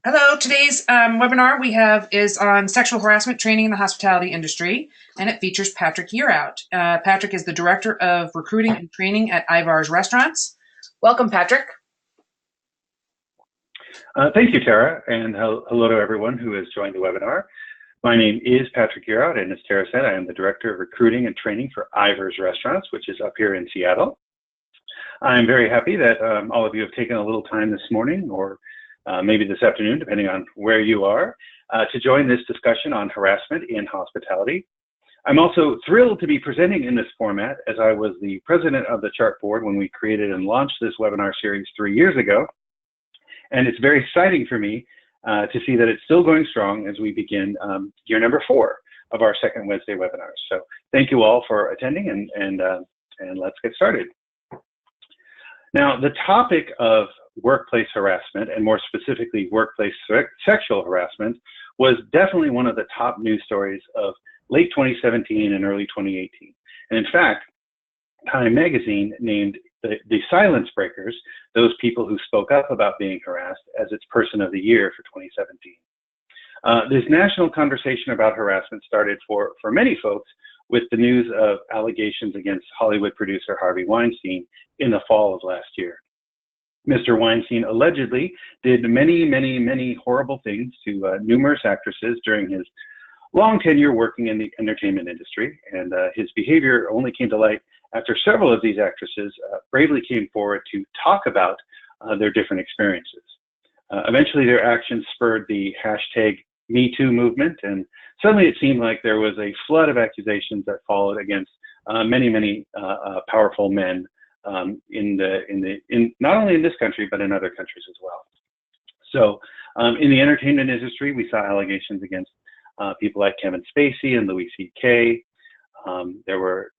Hello, today's webinar we have is on sexual harassment training in the hospitality industry, and it features Patrick Yearout. Patrick is the Director of Recruiting and Training at Ivar's Restaurants. Welcome, Patrick. Thank you, Tara, and hello to everyone who has joined the webinar. My name is Patrick Yearout, and as Tara said, I am the Director of Recruiting and Training for Ivar's Restaurants, which is up here in Seattle. I'm very happy that all of you have taken a little time this morning, or maybe this afternoon, depending on where you are, to join this discussion on harassment in hospitality. I'm also thrilled to be presenting in this format, as I was the president of the chart board when we created and launched this webinar series 3 years ago. And it's very exciting for me to see that it's still going strong as we begin year number 4 of our second Wednesday webinars. So thank you all for attending, and let's get started. Now, the topic of workplace harassment, and more specifically workplace sexual harassment, was definitely one of the top news stories of late 2017 and early 2018. And in fact, Time magazine named the silence breakers, those people who spoke up about being harassed, as its person of the year for 2017. This national conversation about harassment started for many folks with the news of allegations against Hollywood producer Harvey Weinstein in the fall of last year. Mr. Weinstein allegedly did many horrible things to numerous actresses during his long tenure working in the entertainment industry, and his behavior only came to light after several of these actresses bravely came forward to talk about their different experiences. Eventually, their actions spurred the hashtag #MeToo movement, and suddenly it seemed like there was a flood of accusations that followed against many powerful men not only in this country but in other countries as well. So, in the entertainment industry, we saw allegations against people like Kevin Spacey and Louis C.K. There were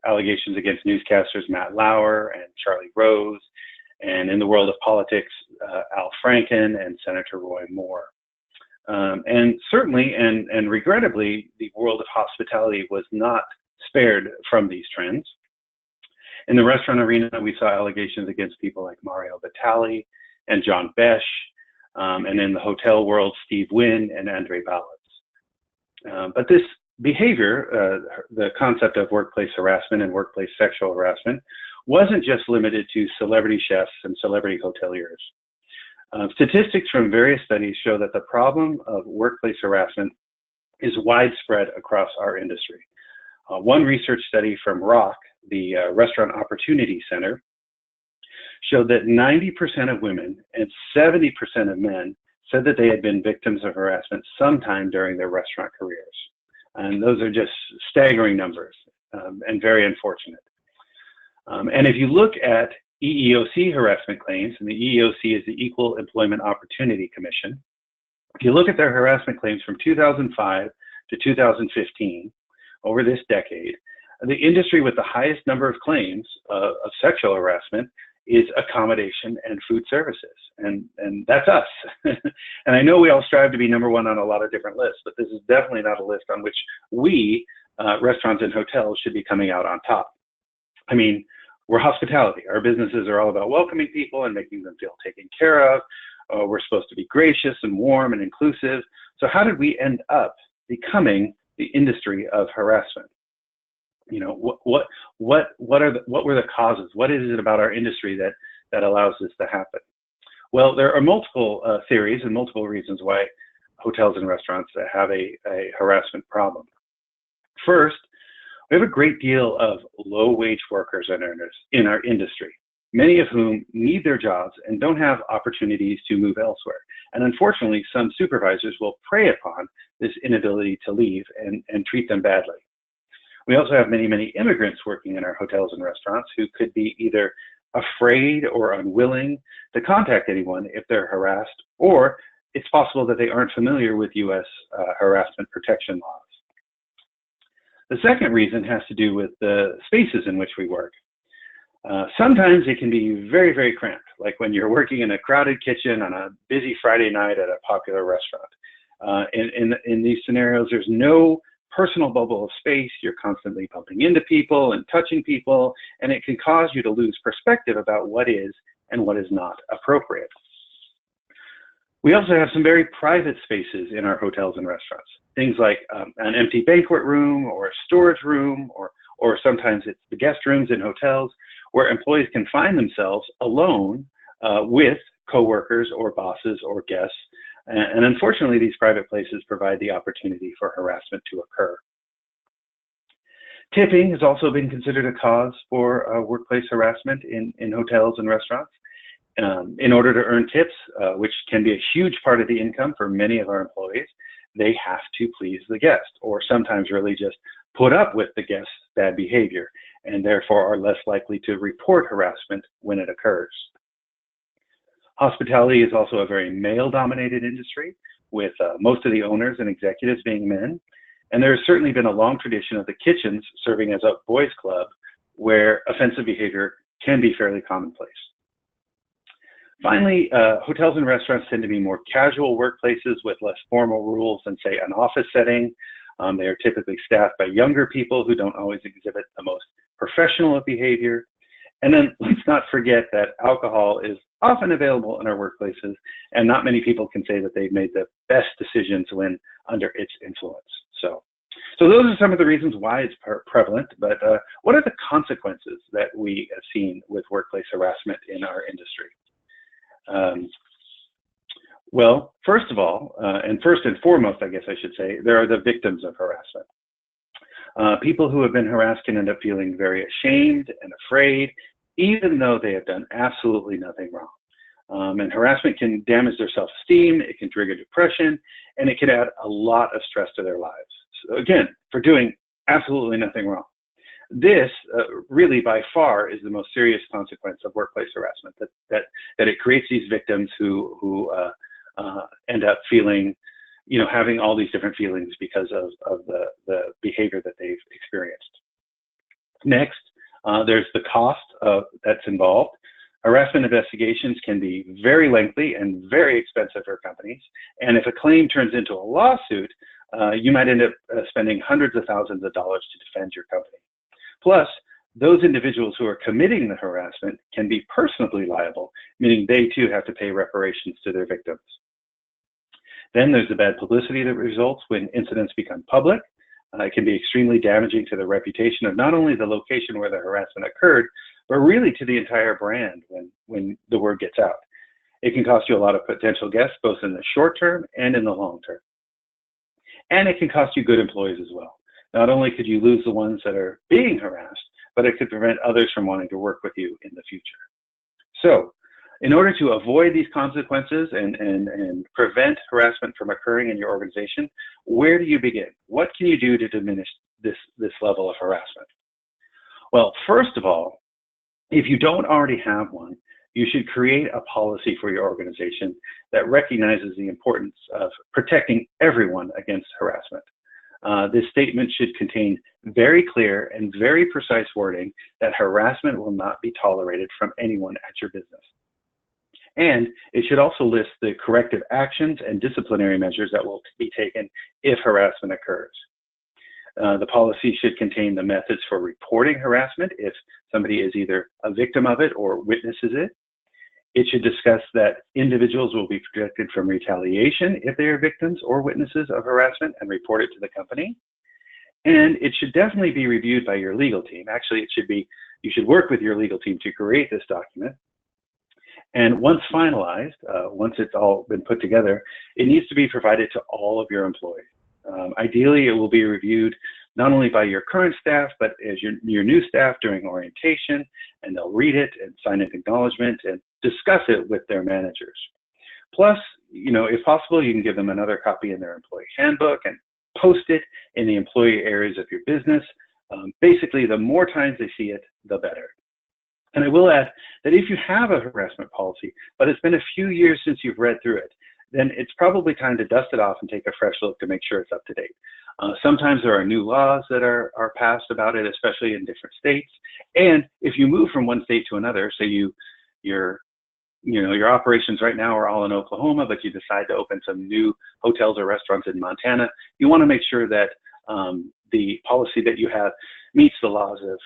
allegations against newscasters Matt Lauer and Charlie Rose, and in the world of politics, Al Franken and Senator Roy Moore. And certainly, and regrettably, the world of hospitality was not spared from these trends. In the restaurant arena, we saw allegations against people like Mario Batali and John Besh, and in the hotel world, Steve Wynn and Andre Ballas. But this behavior, the concept of workplace harassment and workplace sexual harassment, wasn't just limited to celebrity chefs and celebrity hoteliers. Statistics from various studies show that the problem of workplace harassment is widespread across our industry. One research study from ROC, the Restaurant Opportunity Center, showed that 90% of women and 70% of men said that they had been victims of harassment sometime during their restaurant careers. And those are just staggering numbers and very unfortunate. And if you look at EEOC harassment claims, and the EEOC is the Equal Employment Opportunity Commission, if you look at their harassment claims from 2005 to 2015, over this decade, the industry with the highest number of claims of sexual harassment is accommodation and food services, and that's us. And I know we all strive to be number one on a lot of different lists, but this is definitely not a list on which we, restaurants and hotels, should be coming out on top. I mean, we're hospitality. Our businesses are all about welcoming people and making them feel taken care of. We're supposed to be gracious and warm and inclusive. So how did we end up becoming the industry of harassment? You know, what were the causes? What is it about our industry that allows this to happen? Well, there are multiple theories and multiple reasons why hotels and restaurants have a harassment problem. First, we have a great deal of low-wage workers in our industry, many of whom need their jobs and don't have opportunities to move elsewhere. And unfortunately, some supervisors will prey upon this inability to leave and treat them badly. We also have many immigrants working in our hotels and restaurants who could be either afraid or unwilling to contact anyone if they're harassed, or it's possible that they aren't familiar with U.S. Harassment protection laws. The second reason has to do with the spaces in which we work. Sometimes it can be very cramped, like when you're working in a crowded kitchen on a busy Friday night at a popular restaurant. In these scenarios, there's no personal bubble of space. You're constantly bumping into people and touching people, and it can cause you to lose perspective about what is and what is not appropriate. We also have some very private spaces in our hotels and restaurants. Things like an empty banquet room or a storage room, or sometimes it's the guest rooms in hotels where employees can find themselves alone with coworkers or bosses or guests. And unfortunately, these private places provide the opportunity for harassment to occur. Tipping has also been considered a cause for workplace harassment in hotels and restaurants. In order to earn tips, which can be a huge part of the income for many of our employees, they have to please the guest, or sometimes really just put up with the guest's bad behavior, and therefore are less likely to report harassment when it occurs. Hospitality is also a very male-dominated industry, with most of the owners and executives being men, and there has certainly been a long tradition of the kitchens serving as a boys' club where offensive behavior can be fairly commonplace. Finally, hotels and restaurants tend to be more casual workplaces with less formal rules than, say, an office setting. They are typically staffed by younger people who don't always exhibit the most professional of behavior. And then let's not forget that alcohol is often available in our workplaces, and not many people can say that they've made the best decisions when under its influence. So those are some of the reasons why it's prevalent, but what are the consequences that we have seen with workplace harassment in our industry? Well, first of all, and first and foremost, I guess I should say, there are the victims of harassment. People who have been harassed can end up feeling very ashamed and afraid, even though they have done absolutely nothing wrong. And harassment can damage their self-esteem, it can trigger depression, and it can add a lot of stress to their lives. So again, for doing absolutely nothing wrong. This really by far is the most serious consequence of workplace harassment, that it creates these victims who end up feeling, having all these different feelings because of the behavior that they've experienced. Next, there's the cost that's involved. Harassment investigations can be very lengthy and very expensive for companies, and if a claim turns into a lawsuit, you might end up spending hundreds of thousands of dollars to defend your company. Plus, those individuals who are committing the harassment can be personally liable, meaning they too have to pay reparations to their victims. Then there's the bad publicity that results when incidents become public. It can be extremely damaging to the reputation of not only the location where the harassment occurred, but really to the entire brand when the word gets out. It can cost you a lot of potential guests, both in the short term and in the long term. And it can cost you good employees as well. Not only could you lose the ones that are being harassed, but it could prevent others from wanting to work with you in the future. So, in order to avoid these consequences and prevent harassment from occurring in your organization, where do you begin? What can you do to diminish this level of harassment? Well, first of all, if you don't already have one, you should create a policy for your organization that recognizes the importance of protecting everyone against harassment. This statement should contain very clear and very precise wording that harassment will not be tolerated from anyone at your business. And it should also list the corrective actions and disciplinary measures that will be taken if harassment occurs. The policy should contain the methods for reporting harassment if somebody is either a victim of it or witnesses it. It should discuss that individuals will be protected from retaliation if they are victims or witnesses of harassment and report it to the company. And it should definitely be reviewed by your legal team. Actually, you should work with your legal team to create this document. And once finalized, once it's all been put together, it needs to be provided to all of your employees. Ideally, it will be reviewed not only by your current staff, but as your new staff during orientation, and they'll read it and sign an acknowledgement and discuss it with their managers. Plus, if possible, you can give them another copy in their employee handbook and post it in the employee areas of your business. Basically, the more times they see it, the better. And I will add that if you have a harassment policy, but it's been a few years since you've read through it, then it's probably time to dust it off and take a fresh look to make sure it's up to date. Sometimes there are new laws that are passed about it, especially in different states. And if you move from one state to another, say your operations right now are all in Oklahoma, but you decide to open some new hotels or restaurants in Montana, you want to make sure that the policy that you have meets the laws of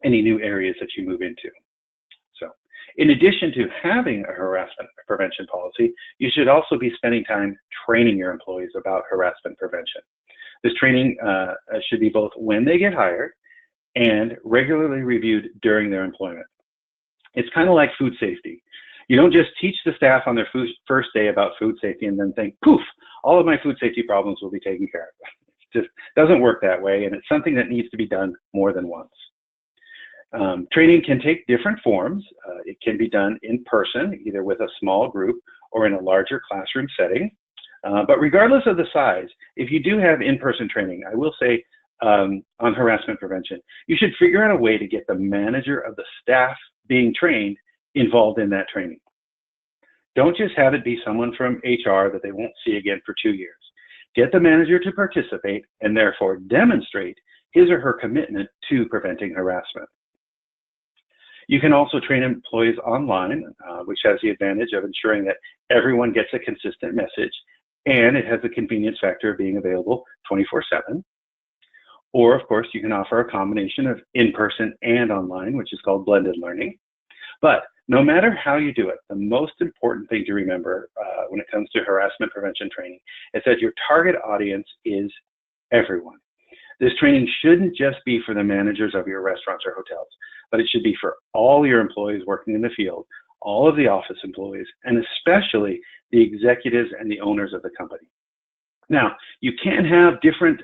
any new areas that you move into. So In addition to having a harassment prevention policy, you should also be spending time training your employees about harassment prevention. This training should be both when they get hired and regularly reviewed during their employment. It's kind of like food safety. You don't just teach the staff on their first day about food safety and then think, poof, all of my food safety problems will be taken care of. It just doesn't work that way, and it's something that needs to be done more than once. Training can take different forms. It can be done in person, either with a small group or in a larger classroom setting. But regardless of the size, if you do have in-person training, I will say on harassment prevention, you should figure out a way to get the manager of the staff being trained involved in that training. Don't just have it be someone from HR that they won't see again for 2 years. Get the manager to participate and therefore demonstrate his or her commitment to preventing harassment. You can also train employees online, which has the advantage of ensuring that everyone gets a consistent message, and it has the convenience factor of being available 24/7. Or, of course, you can offer a combination of in-person and online, which is called blended learning. But no matter how you do it, the most important thing to remember when it comes to harassment prevention training is that your target audience is everyone. This training shouldn't just be for the managers of your restaurants or hotels, but it should be for all your employees working in the field, all of the office employees, and especially the executives and the owners of the company. Now, you can have different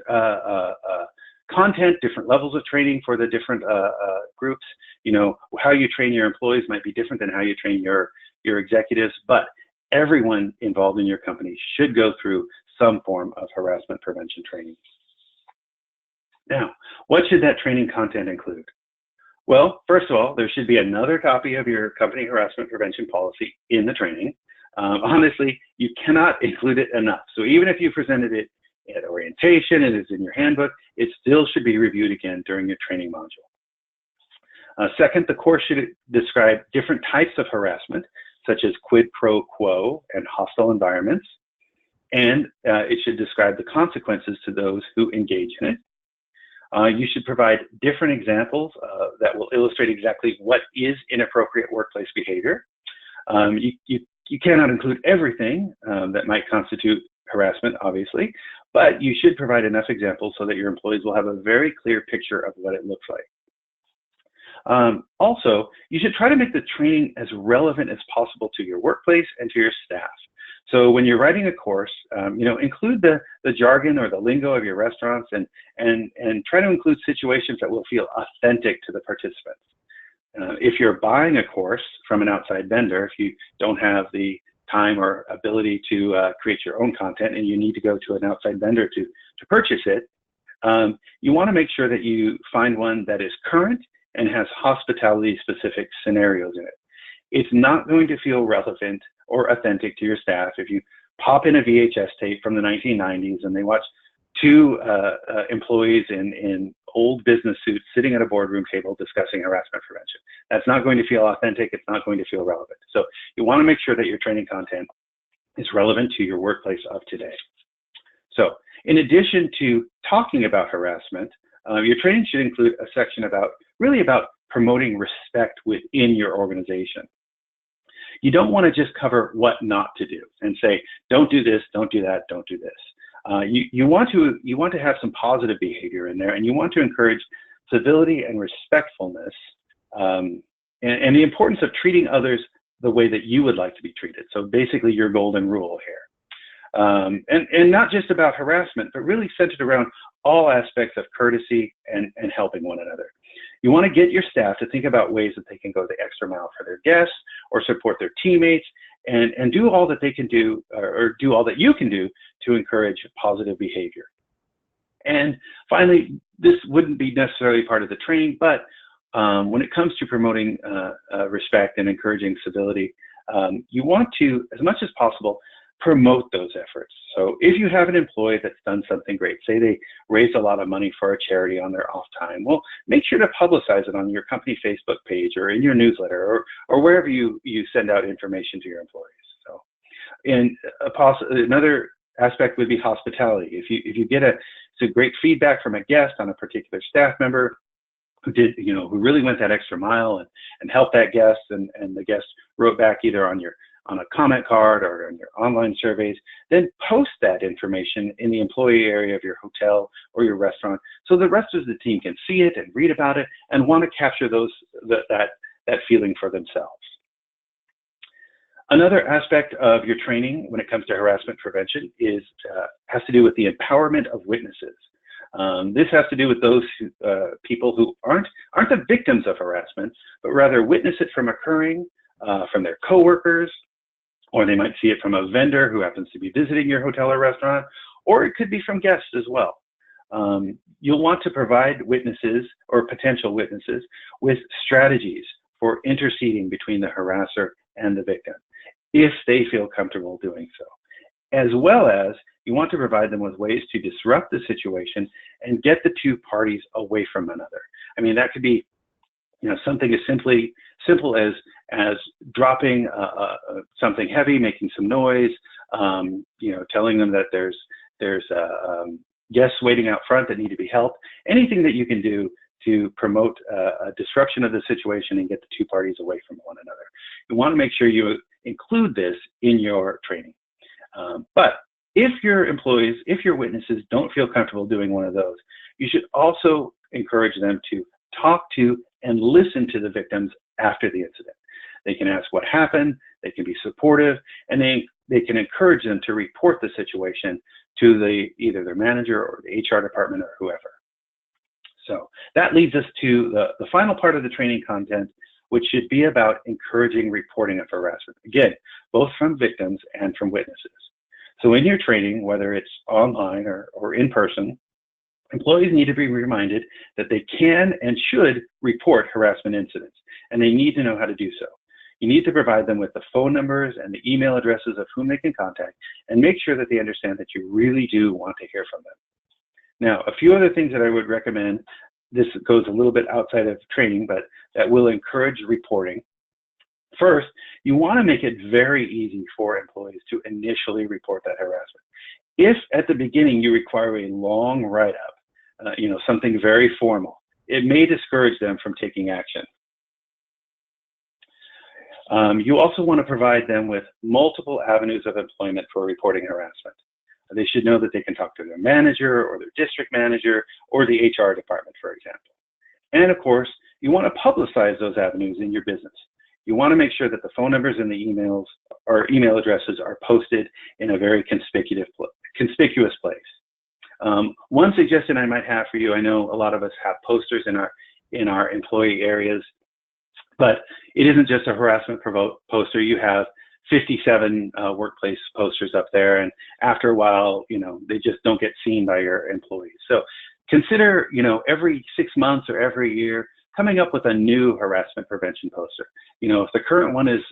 content, different levels of training for the different groups. You know, how you train your employees might be different than how you train your executives, but everyone involved in your company should go through some form of harassment prevention training. Now, what should that training content include? Well, first of all, there should be another copy of your company harassment prevention policy in the training. Honestly, you cannot include it enough. So even if you presented it at orientation and it's in your handbook, it still should be reviewed again during your training module. Second, the course should describe different types of harassment, such as quid pro quo and hostile environments. And it should describe the consequences to those who engage in it. You should provide different examples that will illustrate exactly what is inappropriate workplace behavior. You cannot include everything that might constitute harassment, obviously, but you should provide enough examples so that your employees will have a very clear picture of what it looks like. Also, you should try to make the training as relevant as possible to your workplace and to your staff. So when you're writing a course, include the jargon or the lingo of your restaurants and try to include situations that will feel authentic to the participants. If you're buying a course from an outside vendor, if you don't have the time or ability to create your own content and you need to go to an outside vendor to purchase it, you want to make sure that you find one that is current and has hospitality-specific scenarios in it. It's not going to feel relevant or authentic to your staff if you pop in a VHS tape from the 1990s and they watch two employees in old business suits sitting at a boardroom table discussing harassment prevention. That's not going to feel authentic. It's not going to feel relevant. So you want to make sure that your training content is relevant to your workplace of today. So in addition to talking about harassment, your training should include a section about promoting respect within your organization. You don't want to just cover what not to do and say, don't do this, don't do that, don't do this. You want to have some positive behavior in there, and you want to encourage civility and respectfulness, and the importance of treating others the way that you would like to be treated. So basically your golden rule here. And not just about harassment, but really centered around all aspects of courtesy and helping one another. You want to get your staff to think about ways that they can go the extra mile for their guests or support their teammates and do all that they can do or do all that you can do to encourage positive behavior. And finally, this wouldn't be necessarily part of the training, but when it comes to promoting respect and encouraging civility, you want to, as much as possible, promote those efforts. So if you have an employee that's done something great, say they raised a lot of money for a charity on their off time, well, make sure to publicize it on your company Facebook page or in your newsletter or wherever you send out information to your employees. So, and another aspect would be hospitality. If you get some great feedback from a guest on a particular staff member, who really went that extra mile and helped that guest, and the guest wrote back either on a comment card or on your online surveys, then post that information in the employee area of your hotel or your restaurant so the rest of the team can see it and read about it and want to capture that feeling for themselves. Another aspect of your training when it comes to harassment prevention has to do with the empowerment of witnesses. This has to do with those people who aren't the victims of harassment, but rather witness it from occurring from their coworkers, or they might see it from a vendor who happens to be visiting your hotel or restaurant, or it could be from guests as well. You'll want to provide witnesses or potential witnesses with strategies for interceding between the harasser and the victim, if they feel comfortable doing so. As well as you want to provide them with ways to disrupt the situation and get the two parties away from another. I mean, that could be something as simple as dropping something heavy, making some noise, telling them that there's guests waiting out front that need to be helped. Anything that you can do to promote a disruption of the situation and get the two parties away from one another. You want to make sure you include this in your training. But if your employees, if your witnesses don't feel comfortable doing one of those, you should also encourage them to talk to and listen to the victims after the incident. They can ask what happened, they can be supportive, and they can encourage them to report the situation to either their manager or the HR department or whoever. So that leads us to the final part of the training content, which should be about encouraging reporting of harassment. Again, both from victims and from witnesses. So in your training, whether it's online or in person, employees need to be reminded that they can and should report harassment incidents, and they need to know how to do so. You need to provide them with the phone numbers and the email addresses of whom they can contact, and make sure that they understand that you really do want to hear from them. Now, a few other things that I would recommend, this goes a little bit outside of training, but that will encourage reporting. First, you want to make it very easy for employees to initially report that harassment. If at the beginning you require a long write-up, something very formal, it may discourage them from taking action. You also want to provide them with multiple avenues of employment for reporting harassment. They should know that they can talk to their manager or their district manager or the HR department, for example. And of course, you want to publicize those avenues in your business. You want to make sure that the phone numbers and the emails or email addresses are posted in a very conspicuous place. One suggestion I might have for you, I know a lot of us have posters in our employee areas, but it isn't just a harassment poster. You have 57 workplace posters up there, and after a while, they just don't get seen by your employees. So consider, every 6 months or every year, coming up with a new harassment prevention poster. If the current one is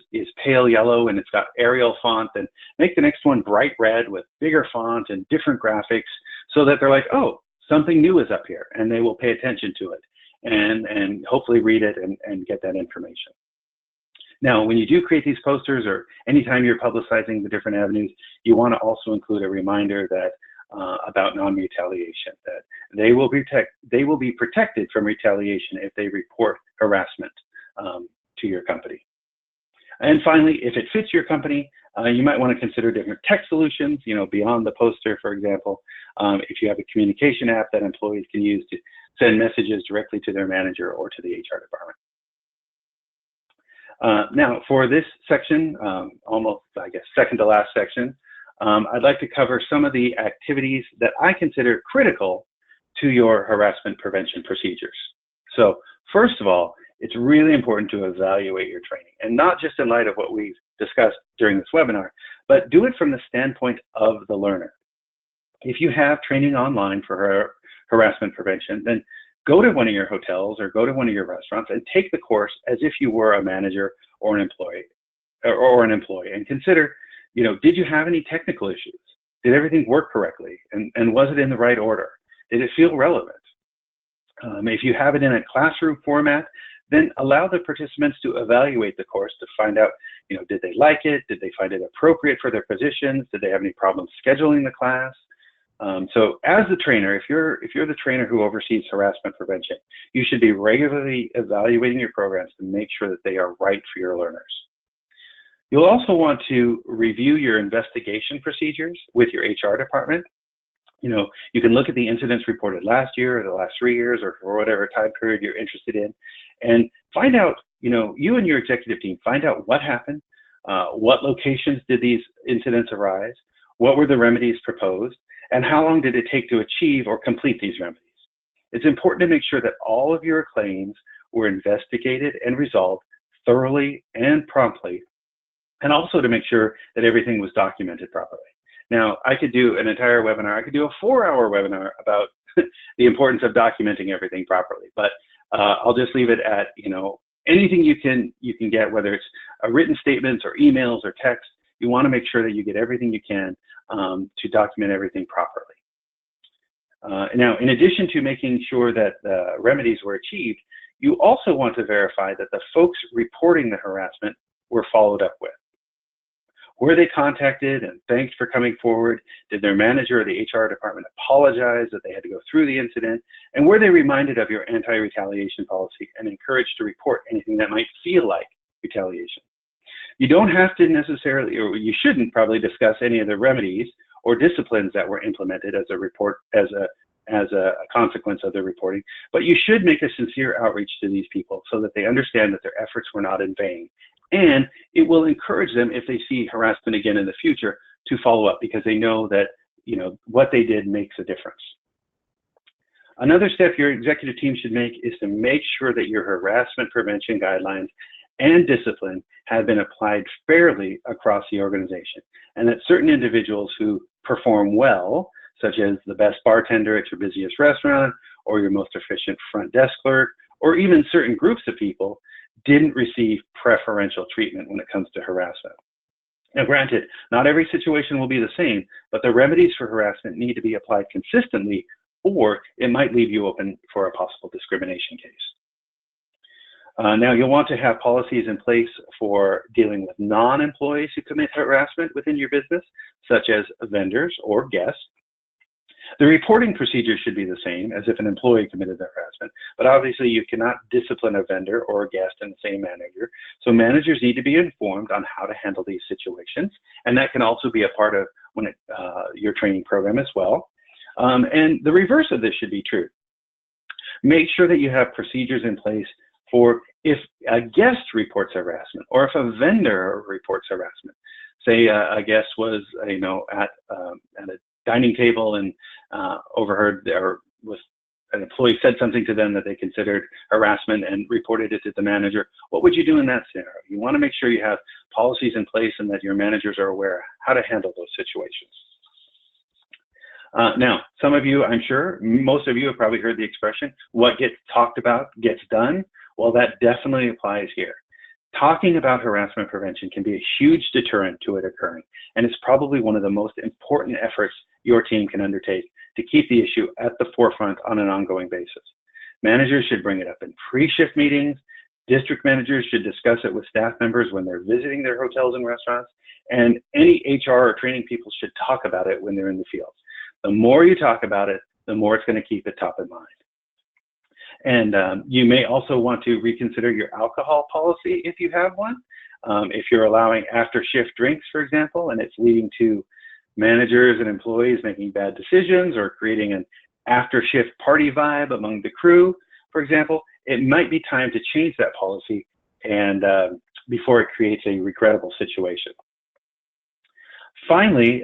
pale yellow and it's got Arial font, then make the next one bright red with bigger font and different graphics so that they're like, oh, something new is up here, and they will pay attention to it and hopefully read it and get that information. Now, when you do create these posters or anytime you're publicizing the different avenues, you want to also include a reminder that about non-retaliation, that they will be protected from retaliation if they report harassment to your company. And finally, if it fits your company, you might want to consider different tech solutions, beyond the poster, for example. If you have a communication app that employees can use to send messages directly to their manager or to the HR department. Now, for this section, almost, I guess, second to last section, I'd like to cover some of the activities that I consider critical to your harassment prevention procedures. So first of all, it's really important to evaluate your training, and not just in light of what we've discussed during this webinar, but do it from the standpoint of the learner. If you have training online for harassment prevention, then go to one of your hotels or go to one of your restaurants and take the course as if you were a manager or an employee, and consider, did you have any technical issues? Did everything work correctly? And was it in the right order? Did it feel relevant? If you have it in a classroom format, then allow the participants to evaluate the course to find out, did they like it? Did they find it appropriate for their positions? Did they have any problems scheduling the class? So as the trainer, if you're the trainer who oversees harassment prevention, you should be regularly evaluating your programs to make sure that they are right for your learners. You'll also want to review your investigation procedures with your HR department. You can look at the incidents reported last year or the last 3 years or for whatever time period you're interested in, and find out, you and your executive team, find out what happened, what locations did these incidents arise, what were the remedies proposed, and how long did it take to achieve or complete these remedies. It's important to make sure that all of your claims were investigated and resolved thoroughly and promptly, and also to make sure that everything was documented properly. Now, I could do an entire webinar. I could do a 4-hour webinar about the importance of documenting everything properly, but I'll just leave it at, anything you can get, whether it's written statements or emails or text. You want to make sure that you get everything you can to document everything properly. Now, in addition to making sure that the remedies were achieved, you also want to verify that the folks reporting the harassment were followed up with. Were they contacted and thanked for coming forward? Did their manager or the HR department apologize that they had to go through the incident? And were they reminded of your anti-retaliation policy and encouraged to report anything that might feel like retaliation? You don't have to necessarily, or you shouldn't probably discuss any of the remedies or disciplines that were implemented as a consequence of the reporting, but you should make a sincere outreach to these people so that they understand that their efforts were not in vain. And it will encourage them, if they see harassment again in the future, to follow up, because they know that what they did makes a difference. Another step your executive team should make is to make sure that your harassment prevention guidelines and discipline have been applied fairly across the organization, and that certain individuals who perform well, such as the best bartender at your busiest restaurant, or your most efficient front desk clerk, or even certain groups of people, didn't receive preferential treatment when it comes to harassment. Now, granted, not every situation will be the same, but the remedies for harassment need to be applied consistently, or it might leave you open for a possible discrimination case. Now, you'll want to have policies in place for dealing with non-employees who commit harassment within your business, such as vendors or guests. The reporting procedure should be the same as if an employee committed the harassment, but obviously you cannot discipline a vendor or a guest in the same manner. So managers need to be informed on how to handle these situations, and that can also be a part of your training program as well. And the reverse of this should be true. Make sure that you have procedures in place for if a guest reports harassment or if a vendor reports harassment. Say a guest was, at a dining table and overheard, or an employee said something to them that they considered harassment and reported it to the manager. What would you do in that scenario? You want to make sure you have policies in place and that your managers are aware how to handle those situations. Now, some of you, I'm sure, most of you have probably heard the expression, what gets talked about gets done. Well, that definitely applies here. Talking about harassment prevention can be a huge deterrent to it occurring, and it's probably one of the most important efforts your team can undertake to keep the issue at the forefront on an ongoing basis. Managers should bring it up in pre-shift meetings. District managers should discuss it with staff members when they're visiting their hotels and restaurants, and any HR or training people should talk about it when they're in the field. The more you talk about it, the more it's going to keep it top of mind. And you may also want to reconsider your alcohol policy if you have one. If you're allowing after-shift drinks, for example, and it's leading to managers and employees making bad decisions or creating an after-shift party vibe among the crew, for example, it might be time to change that policy and before it creates a regrettable situation. Finally,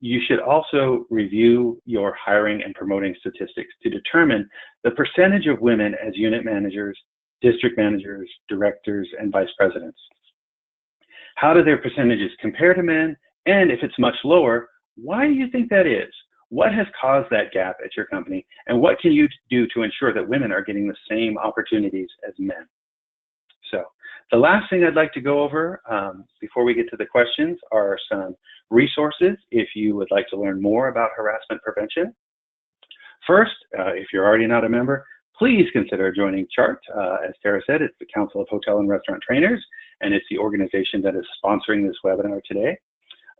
you should also review your hiring and promoting statistics to determine the percentage of women as unit managers, district managers, directors, and vice presidents. How do their percentages compare to men? And if it's much lower, why do you think that is? What has caused that gap at your company? And what can you do to ensure that women are getting the same opportunities as men? So the last thing I'd like to go over before we get to the questions are some resources if you would like to learn more about harassment prevention. First, if you're already not a member, please consider joining CHART. As Tara said, it's the Council of Hotel and Restaurant Trainers, and it's the organization that is sponsoring this webinar today.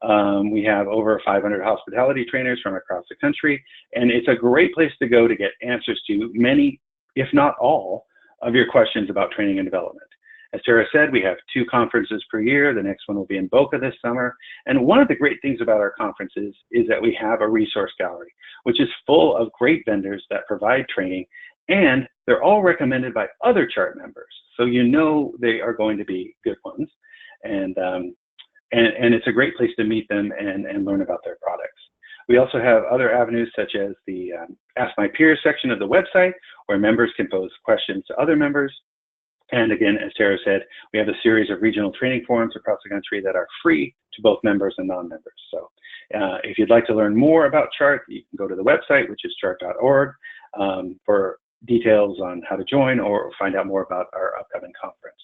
We have over 500 hospitality trainers from across the country, and it's a great place to go to get answers to many, if not all, of your questions about training and development. As Tara said, we have 2 conferences per year. The next one will be in Boca this summer. And one of the great things about our conferences is that we have a resource gallery, which is full of great vendors that provide training, and they're all recommended by other CHART members. So you know they are going to be good ones. And it's a great place to meet them and learn about their products. We also have other avenues such as the Ask My Peers section of the website, where members can pose questions to other members. And again, as Tara said, we have a series of regional training forums across the country that are free to both members and non-members. So if you'd like to learn more about CHART, you can go to the website, which is chart.org, for details on how to join or find out more about our upcoming conference.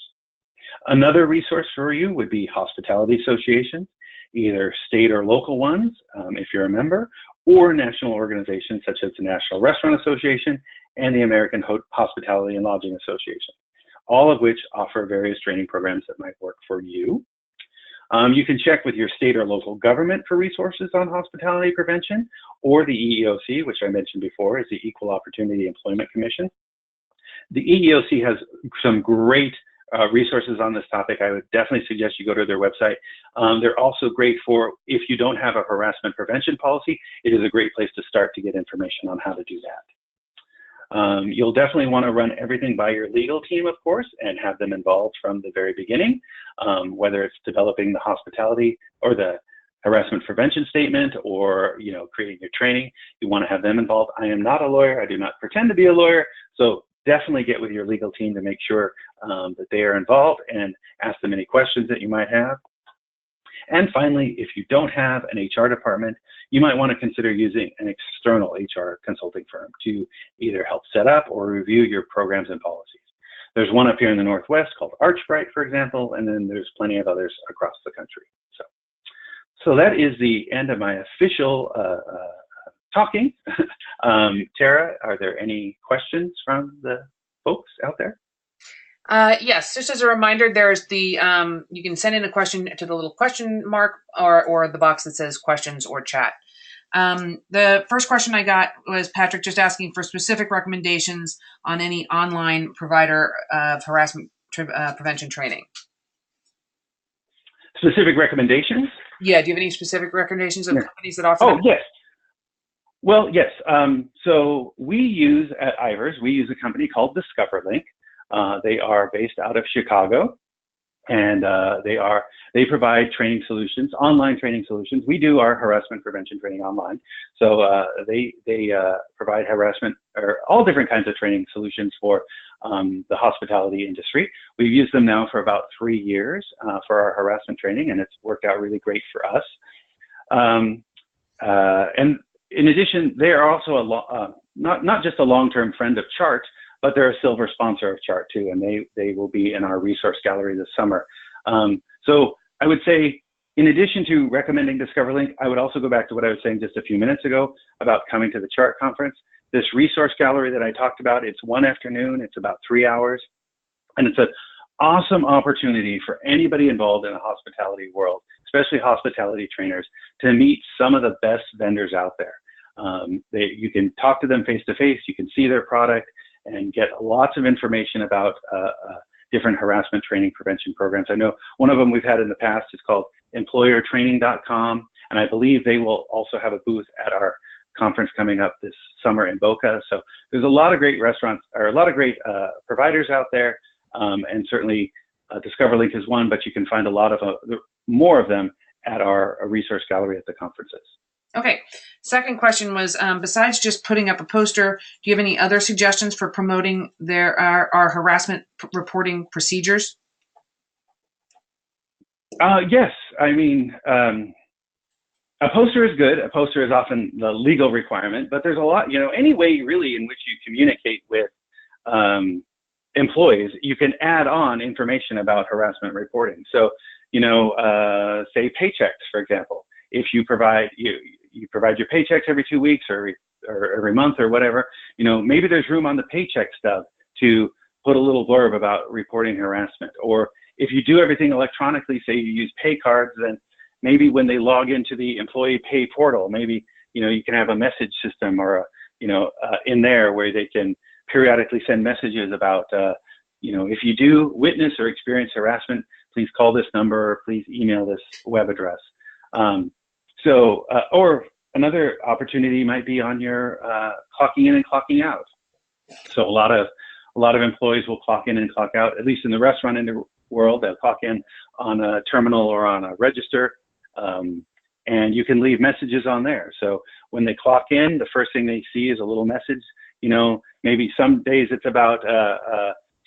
Another resource for you would be hospitality associations, either state or local ones, if you're a member, or national organizations such as the National Restaurant Association and the American Hospitality and Lodging Association, all of which offer various training programs that might work for you. You can check with your state or local government for resources on hospitality prevention, or the EEOC, which I mentioned before is the Equal Opportunity Employment Commission. The EEOC has some great resources on this topic. I would definitely suggest you go to their website. They're also great for, if you don't have a harassment prevention policy, it is a great place to start to get information on how to do that. You'll definitely want to run everything by your legal team, of course, and have them involved from the very beginning, whether it's developing the hospitality or the harassment prevention statement, or creating your training. You want to have them involved. I am not a lawyer. I do not pretend to be a lawyer. So definitely get with your legal team to make sure that they are involved, and ask them any questions that you might have. And finally, if you don't have an HR department, you might want to consider using an external HR consulting firm to either help set up or review your programs and policies. There's one up here in the Northwest called Archbright, for example, and then there's plenty of others across the country. So that is the end of my official talking. Tara, are there any questions from the folks out there? Yes, just as a reminder, there's the, you can send in a question to the little question mark or the box that says questions or chat. The first question I got was Patrick just asking for specific recommendations on any online provider of harassment prevention training. Specific recommendations? Yeah, do you have any specific recommendations of companies that offer that? Yes. Well, yes. So we use at Ivers, we use a company called DiscoverLink. They are based out of Chicago, and they provide training solutions, online training solutions. We do our harassment prevention training online, so they provide harassment or all different kinds of training solutions for the hospitality industry. We've used them now for about 3 years for our harassment training, and it's worked out really great for us. And in addition, they are also not just a long-term friend of CHART, but they're a silver sponsor of CHART too, and they will be in our resource gallery this summer. So I would say, in addition to recommending DiscoverLink, I would also go back to what I was saying just a few minutes ago about coming to the CHART conference. This resource gallery that I talked about, it's one afternoon, it's about 3 hours, and it's an awesome opportunity for anybody involved in the hospitality world, especially hospitality trainers, to meet some of the best vendors out there. You can talk to them face to face, you can see their product, and get lots of information about different harassment training prevention programs. I know one of them we've had in the past is called employertraining.com, and I believe they will also have a booth at our conference coming up this summer in Boca. So there's a lot of great restaurants, or a lot of great providers out there, and certainly DiscoverLink is one, but you can find a lot of more of them at our resource gallery at the conferences. Okay. Second question was, besides just putting up a poster, do you have any other suggestions for promoting our harassment reporting procedures? Yes. I mean, a poster is good. A poster is often the legal requirement, but there's a lot, any way really in which you communicate with employees, you can add on information about harassment reporting. So, say paychecks, for example. If you provide you provide your paychecks every 2 weeks or every month or whatever, maybe there's room on the paycheck stub to put a little blurb about reporting harassment. Or if you do everything electronically, say you use pay cards, then maybe when they log into the employee pay portal, maybe, you can have a message system or in there where they can periodically send messages about, if you do witness or experience harassment, please call this number or please email this web address. Or another opportunity might be on your clocking in and clocking out. So a lot of employees will clock in and clock out, at least in the restaurant world. They'll clock in on a terminal or on a register, and you can leave messages on there. So when they clock in, the first thing they see is a little message. Maybe some days it's about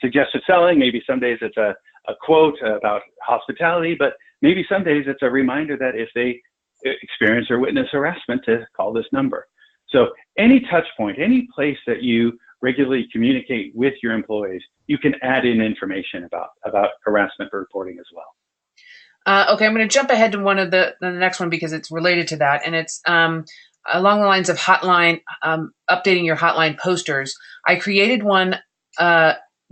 suggested selling, maybe some days it's a quote about hospitality, but maybe some days it's a reminder that if they experience or witness harassment, to call this number. So any touch point, any place that you regularly communicate with your employees, you can add in information about harassment reporting as well. Okay, I'm going to jump ahead to the next one because it's related to that, and it's along the lines of hotline, updating your hotline posters. I created one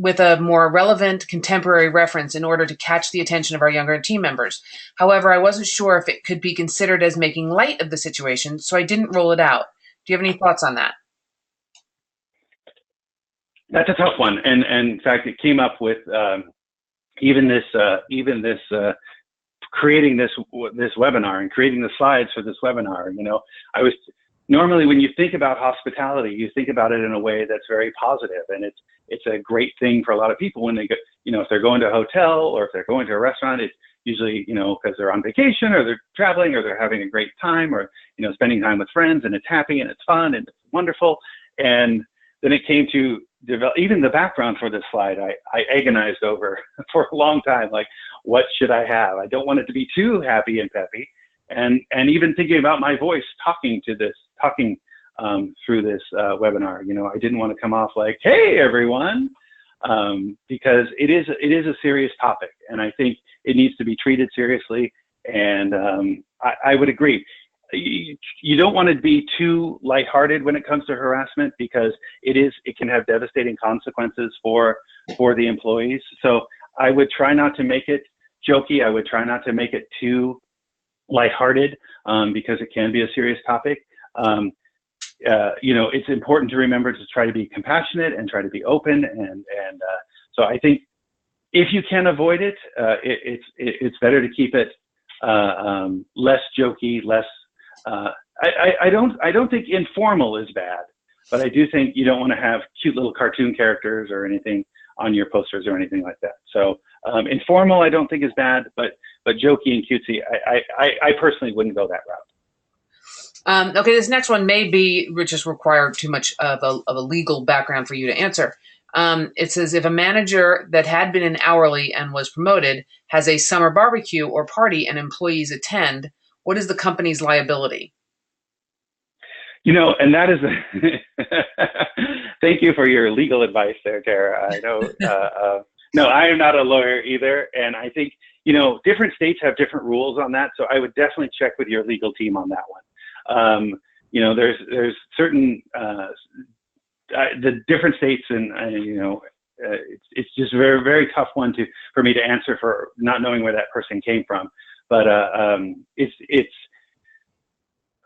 with a more relevant contemporary reference in order to catch the attention of our younger team members. However, I wasn't sure if it could be considered as making light of the situation, so I didn't roll it out. Do you have any thoughts on that? That's a tough one, and in fact, it came up with even this creating this webinar and creating the slides for this webinar. Normally when you think about hospitality, you think about it in a way that's very positive, and it's a great thing for a lot of people when they go, if they're going to a hotel or if they're going to a restaurant, it's usually, because they're on vacation or they're traveling or they're having a great time or, spending time with friends, and it's happy and it's fun and it's wonderful. And then it came to develop, even the background for this slide, I agonized over for a long time, like, what should I have? I don't want it to be too happy and peppy. And even thinking about my voice talking through this webinar, I didn't want to come off like, hey, everyone, because it is a serious topic, and I think it needs to be treated seriously. And I would agree. You don't want to be too lighthearted when it comes to harassment, because it can have devastating consequences for the employees. So I would try not to make it jokey. I would try not to make it too lighthearted, because it can be a serious topic. It's important to remember to try to be compassionate and try to be open. And so I think if you can avoid it, it's better to keep it less jokey, less. I don't think informal is bad, but I do think you don't want to have cute little cartoon characters or anything on your posters or anything like that. So informal, I don't think is bad, but jokey and cutesy, I personally wouldn't go that route. Okay, this next one may just require too much of a legal background for you to answer. It says, if a manager that had been an hourly and was promoted has a summer barbecue or party and employees attend, what is the company's liability? And that is, thank you for your legal advice there, Tara. I know, no, I am not a lawyer either. And I think, different states have different rules on that. So I would definitely check with your legal team on that one. There's certain, the different states, and it's just a very, very tough one for me to answer, for not knowing where that person came from. But it's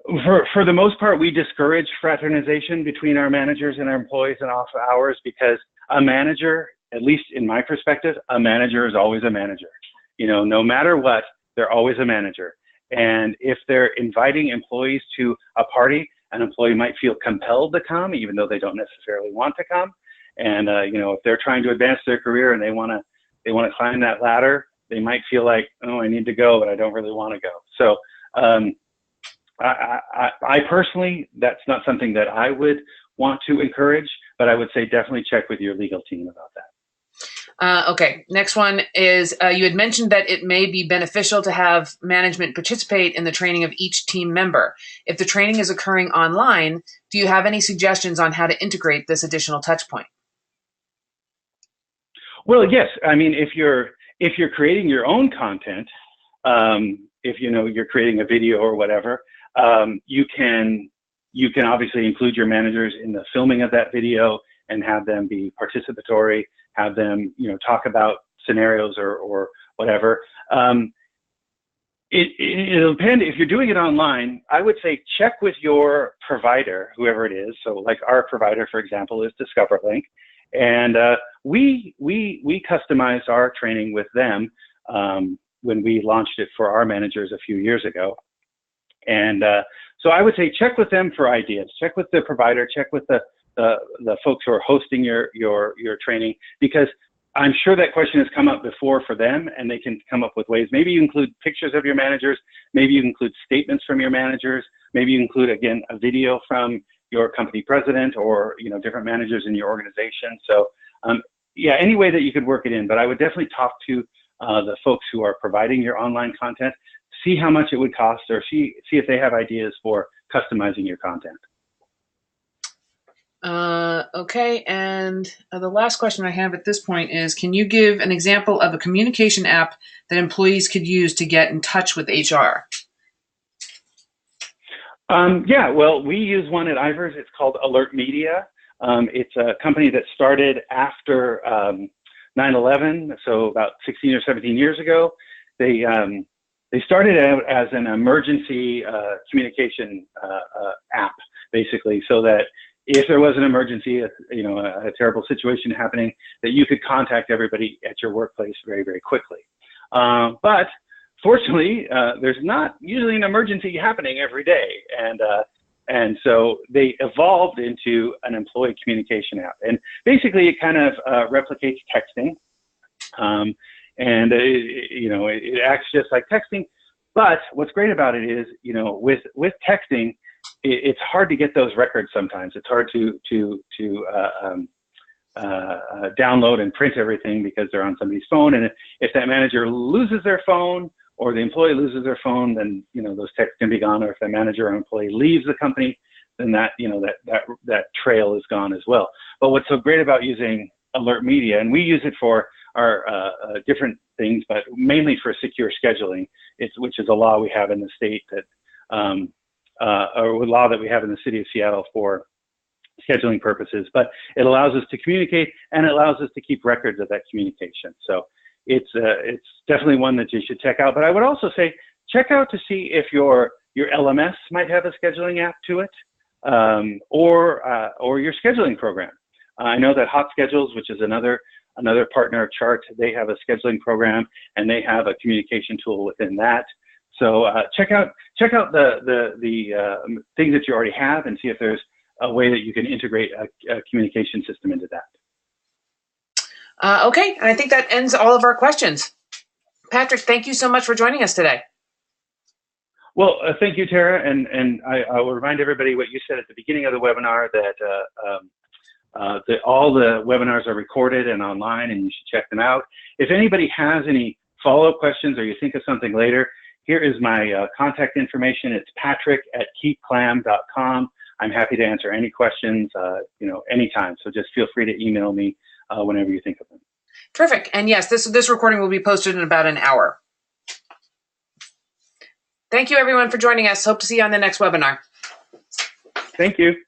for the most part, we discourage fraternization between our managers and our employees and off hours, because a manager, at least in my perspective, a manager is always a manager. No matter what, they're always a manager. And if they're inviting employees to a party, an employee might feel compelled to come, even though they don't necessarily want to come. And if they're trying to advance their career and they want to climb that ladder, they might feel like, oh, I need to go, but I don't really want to go. So I personally, that's not something that I would want to encourage, but I would say definitely check with your legal team about that. Okay, next one is, you had mentioned that it may be beneficial to have management participate in the training of each team member. If the training is occurring online, do you have any suggestions on how to integrate this additional touch point? Well, yes. I mean, if you're creating your own content, if you're creating a video or whatever, you can obviously include your managers in the filming of that video and have them be participatory, have them talk about scenarios or whatever. It'll depend. If you're doing it online, I would say check with your provider, whoever it is. So like our provider, for example, is DiscoverLink. And we customized our training with them when we launched it for our managers a few years ago. And so I would say check with them for ideas. Check with the provider. Check with the folks who are hosting your training, because I'm sure that question has come up before for them, and they can come up with ways. Maybe you include pictures of your managers. Maybe you include statements from your managers. Maybe you include, again, a video from your company president or, you know, different managers in your organization. So yeah, any way that you could work it in, but I would definitely talk to the folks who are providing your online content, see how much it would cost, or see if they have ideas for customizing your content. Okay, and the last question I have at this point is, can you give an example of a communication app that employees could use to get in touch with HR? Yeah, well, we use one at Ivers. It's called Alert Media. It's a company that started after 9/11, so about 16 or 17 years ago. They started out as an emergency communication app, basically, so that if there was an emergency, a terrible situation happening, that you could contact everybody at your workplace very, very quickly. But fortunately, there's not usually an emergency happening every day. And so they evolved into an employee communication app. And basically, it kind of replicates texting. It acts just like texting. But what's great about it is, with texting, it's hard to get those records sometimes. It's hard to download and print everything because they're on somebody's phone. And if that manager loses their phone or the employee loses their phone, then, those texts can be gone. Or if the manager or employee leaves the company, then that trail is gone as well. But what's so great about using Alert Media, and we use it for our different things, but mainly for secure scheduling, which is a law we have in the state that, or a law that we have in the city of Seattle for scheduling purposes, but it allows us to communicate and it allows us to keep records of that communication. So it's definitely one that you should check out. But I would also say, check out to see if your LMS might have a scheduling app to it, or your scheduling program. I know that Hot Schedules, which is another partner of Chart, they have a scheduling program and they have a communication tool within that. So check out the things that you already have and see if there's a way that you can integrate a communication system into that. Okay, and I think that ends all of our questions. Patrick, thank you so much for joining us today. Well, thank you, Tara, and I will remind everybody what you said at the beginning of the webinar, that all the webinars are recorded and online, and you should check them out. If anybody has any follow-up questions or you think of something later, here is my contact information. It's patrick@keepclam.com. I'm happy to answer any questions, anytime. So just feel free to email me whenever you think of them. Terrific. And yes, this recording will be posted in about an hour. Thank you, everyone, for joining us. Hope to see you on the next webinar. Thank you.